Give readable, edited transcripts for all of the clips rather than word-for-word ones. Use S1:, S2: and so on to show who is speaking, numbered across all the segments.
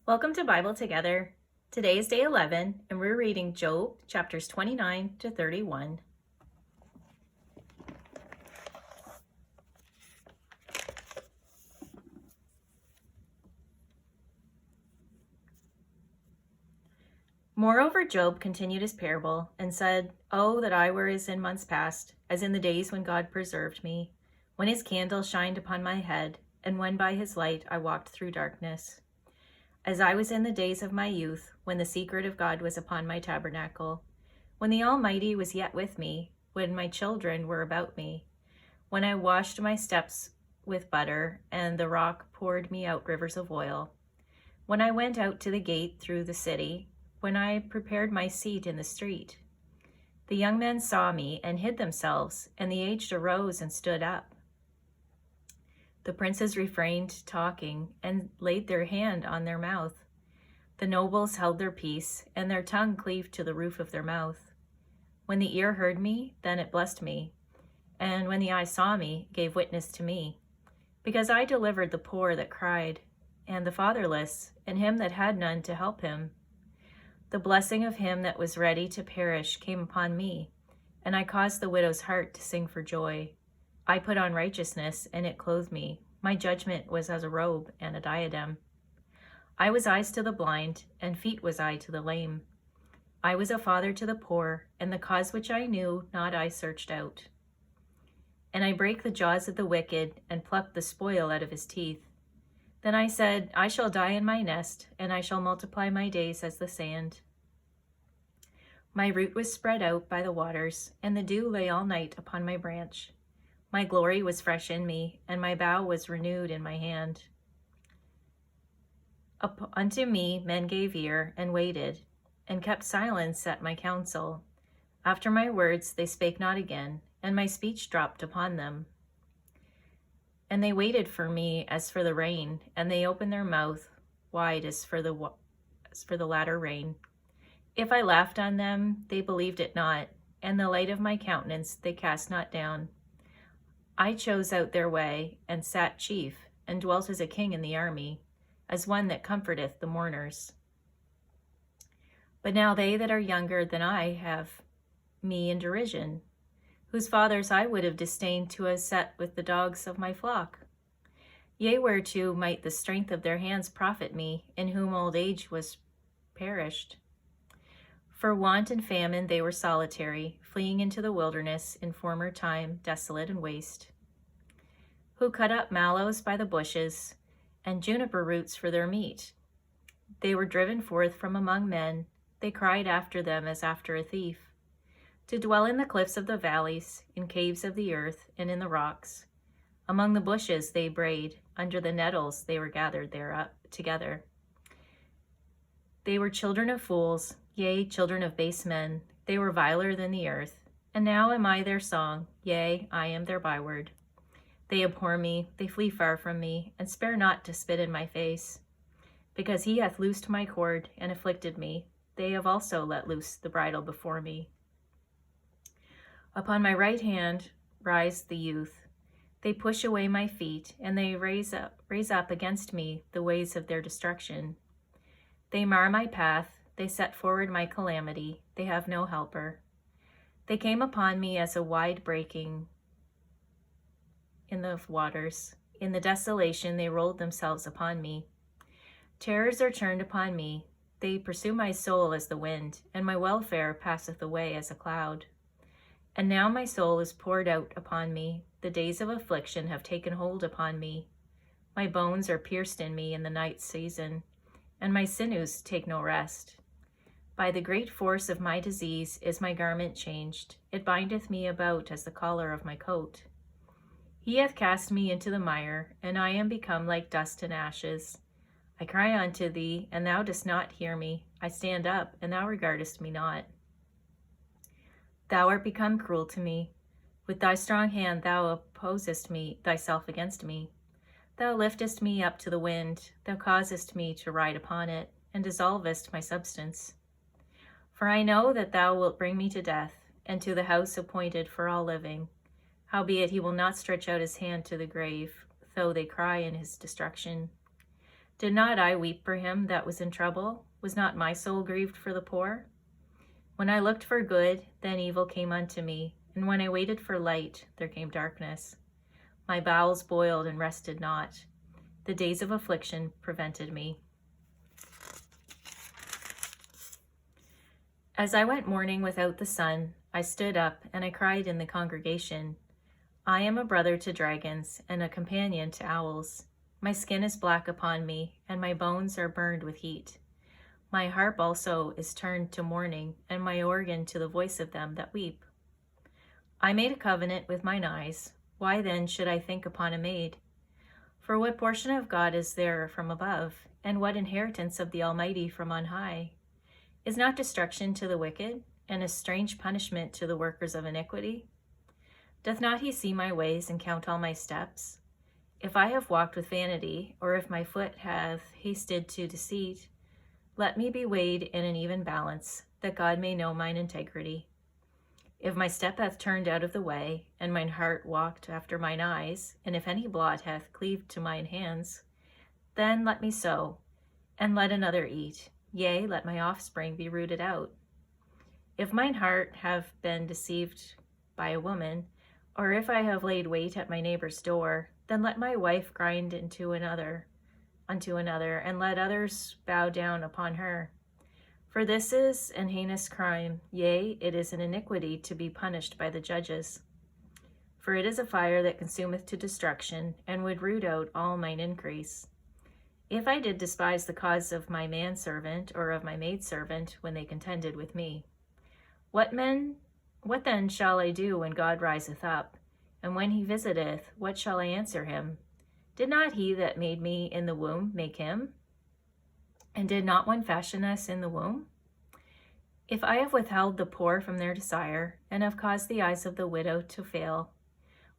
S1: Welcome to Bible Together. Today is day 11, and we're reading Job chapters 29 to 31. Moreover, Job continued his parable and said, "Oh, that I were as in months past, as in the days when God preserved me, when his candle shined upon my head, and when by his light I walked through darkness. As I was in the days of my youth, when the secret of God was upon my tabernacle, when the Almighty was yet with me, when my children were about me, when I washed my steps with butter, and the rock poured me out rivers of oil, when I went out to the gate through the city, when I prepared my seat in the street. The young men saw me and hid themselves, and the aged arose and stood up. The princes refrained talking and laid their hand on their mouth. The nobles held their peace, and their tongue cleaved to the roof of their mouth. When the ear heard me, then it blessed me, and when the eye saw me, gave witness to me. Because I delivered the poor that cried, and the fatherless, and him that had none to help him. The blessing of him that was ready to perish came upon me, and I caused the widow's heart to sing for joy. I put on righteousness, and it clothed me. My judgment was as a robe and a diadem. I was eyes to the blind, and feet was I to the lame. I was a father to the poor, and the cause which I knew not I searched out. And I brake the jaws of the wicked, and plucked the spoil out of his teeth. Then I said, I shall die in my nest, and I shall multiply my days as the sand. My root was spread out by the waters, and the dew lay all night upon my branch. My glory was fresh in me, and my bough was renewed in my hand. Unto me men gave ear, and waited, and kept silence at my counsel. After my words they spake not again, and my speech dropped upon them. And they waited for me as for the rain, and they opened their mouth wide as for the latter rain. If I laughed on them, they believed it not, and the light of my countenance they cast not down. I chose out their way, and sat chief, and dwelt as a king in the army, as one that comforteth the mourners. But now they that are younger than I have me in derision, whose fathers I would have disdained to have set with the dogs of my flock. Yea, whereto might the strength of their hands profit me, in whom old age was perished? For want and famine they were solitary, fleeing into the wilderness in former time, desolate and waste. Who cut up mallows by the bushes, and juniper roots for their meat. They were driven forth from among men, they cried after them as after a thief. To dwell in the cliffs of the valleys, in caves of the earth, and in the rocks. Among the bushes they brayed, under the nettles they were gathered there up together. They were children of fools, yea, children of base men. They were viler than the earth. And now am I their song, yea, I am their byword. They abhor me, they flee far from me, and spare not to spit in my face. Because he hath loosed my cord, and afflicted me, they have also let loose the bridle before me. Upon my right hand rise the youth. They push away my feet, and they raise up against me the ways of their destruction. They mar my path, they set forward my calamity, they have no helper. They came upon me as a wide breaking in the waters. In the desolation they rolled themselves upon me. Terrors are turned upon me. They pursue my soul as the wind, and my welfare passeth away as a cloud. And now my soul is poured out upon me. The days of affliction have taken hold upon me. My bones are pierced in me in the night season, and my sinews take no rest. By the great force of my disease is my garment changed. It bindeth me about as the collar of my coat. He hath cast me into the mire, and I am become like dust and ashes. I cry unto thee, and thou dost not hear me. I stand up, and thou regardest me not. Thou art become cruel to me. With thy strong hand thou opposest me, thyself against me. Thou liftest me up to the wind. Thou causest me to ride upon it, and dissolvest my substance. For I know that thou wilt bring me to death, and to the house appointed for all living. Howbeit he will not stretch out his hand to the grave, though they cry in his destruction. Did not I weep for him that was in trouble? Was not my soul grieved for the poor? When I looked for good, then evil came unto me, and when I waited for light, there came darkness. My bowels boiled and rested not. The days of affliction prevented me. As I went mourning without the sun, I stood up and I cried in the congregation, I am a brother to dragons and a companion to owls. My skin is black upon me, and my bones are burned with heat. My harp also is turned to mourning, and my organ to the voice of them that weep. I made a covenant with mine eyes. Why then should I think upon a maid? For what portion of God is there from above, and what inheritance of the Almighty from on high? Is not destruction to the wicked, and a strange punishment to the workers of iniquity? Doth not he see my ways and count all my steps? If I have walked with vanity, or if my foot hath hasted to deceit, let me be weighed in an even balance, that God may know mine integrity. If my step hath turned out of the way, and mine heart walked after mine eyes, and if any blot hath cleaved to mine hands, then let me sow, and let another eat, yea, let my offspring be rooted out. If mine heart have been deceived by a woman, or if I have laid wait at my neighbor's door, then let my wife grind unto another, and let others bow down upon her. For this is an heinous crime, yea, it is an iniquity to be punished by the judges. For it is a fire that consumeth to destruction, and would root out all mine increase. If I did despise the cause of my manservant or of my maidservant when they contended with me, what then shall I do when God riseth up? And when he visiteth, what shall I answer him? Did not he that made me in the womb make him? And did not one fashion us in the womb? If I have withheld the poor from their desire, and have caused the eyes of the widow to fail,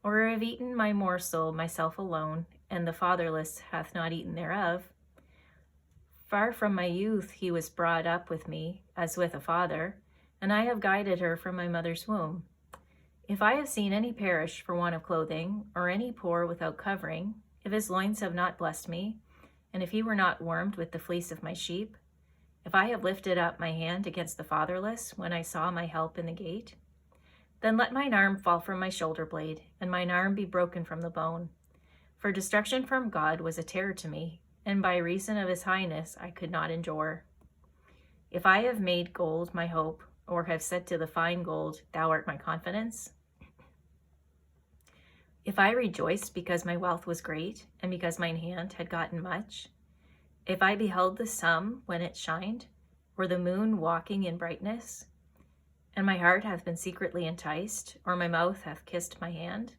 S1: or have eaten my morsel myself alone, and the fatherless hath not eaten thereof, far from my youth he was brought up with me, as with a father, and I have guided her from my mother's womb. If I have seen any perish for want of clothing, or any poor without covering, if his loins have not blessed me, and if he were not warmed with the fleece of my sheep, if I have lifted up my hand against the fatherless when I saw my help in the gate, then let mine arm fall from my shoulder blade, and mine arm be broken from the bone. For destruction from God was a terror to me, and by reason of his highness I could not endure. If I have made gold my hope, or have said to the fine gold, thou art my confidence? If I rejoiced because my wealth was great, and because mine hand had gotten much, if I beheld the sun when it shined, or the moon walking in brightness, and my heart hath been secretly enticed, or my mouth hath kissed my hand,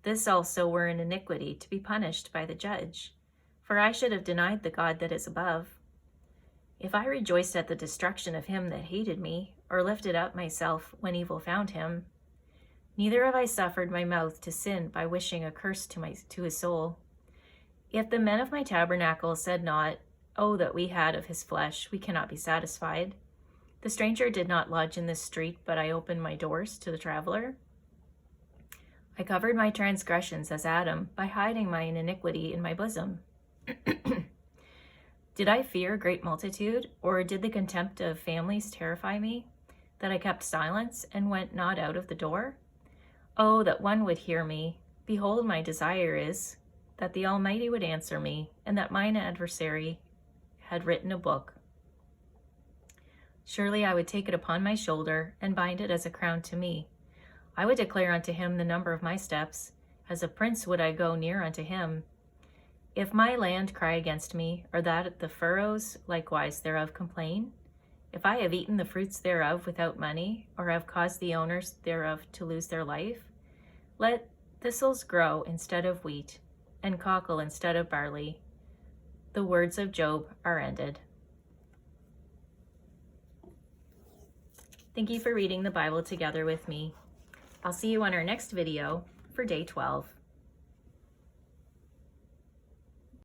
S1: this also were an iniquity to be punished by the judge, for I should have denied the God that is above. If I rejoiced at the destruction of him that hated me, or lifted up myself when evil found him, neither have I suffered my mouth to sin by wishing a curse to his soul. If the men of my tabernacle said not, O that we had of his flesh, we cannot be satisfied. The stranger did not lodge in this street, but I opened my doors to the traveler. I covered my transgressions as Adam by hiding mine iniquity in my bosom. Did I fear great multitude, or did the contempt of families terrify me, that I kept silence and went not out of the door? Oh, that one would hear me. Behold, my desire is that the Almighty would answer me, and that mine adversary had written a book. Surely I would take it upon my shoulder and bind it as a crown to me. I would declare unto him the number of my steps. As a prince would I go near unto him. If my land cry against me, or that the furrows likewise thereof complain, if I have eaten the fruits thereof without money, or have caused the owners thereof to lose their life, let thistles grow instead of wheat, and cockle instead of barley. The words of Job are ended. Thank you for reading the Bible together with me. I'll see you on our next video for day 12.